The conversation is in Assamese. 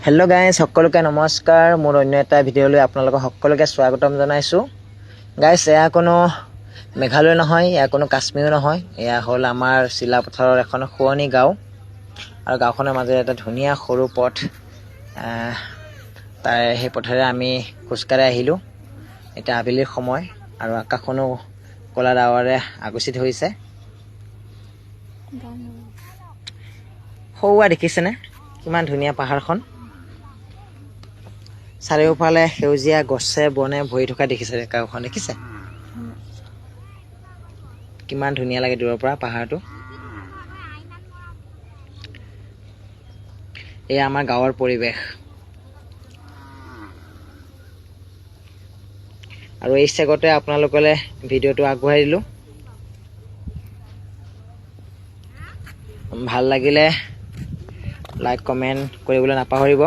হেল্ল' গাইজ, সকলোকে নমস্কাৰ। মোৰ অন্য এটা ভিডিঅ'লৈ আপোনালোকক সকলোকে স্বাগতম জনাইছোঁ। গাইজ, এয়া কোনো মেঘালয় নহয়, এয়া কোনো কাশ্মীৰো নহয়, এয়া হ'ল আমাৰ চিলাপথাৰৰ এখন শুৱনি গাঁও। আৰু গাঁওখনৰ মাজেৰে এটা ধুনীয়া সৰু পথ, সেই পথেৰে আমি খোজকাঢ়ি আহিলোঁ। এতিয়া আবেলিৰ সময় আৰু আকাশখনো ক'লা ডাৱৰে আগুচি ধৰিছে। সৌৱা দেখিছেনে কিমান ধুনীয়া পাহাৰখন? চাৰিওফালে সেউজীয়া গছে বনে ভৰি থকা দেখিছে গাঁওখন, দেখিছে কিমান ধুনীয়া লাগে দূৰৰ পৰা পাহাৰটো। এয়া আমাৰ গাঁৱৰ পৰিৱেশ। আৰু এই চেগতে আপোনালোকলৈ ভিডিঅ'টো আগবঢ়াই দিলোঁ। ভাল লাগিলে লাইক কমেণ্ট কৰিবলৈ নাপাহৰিব।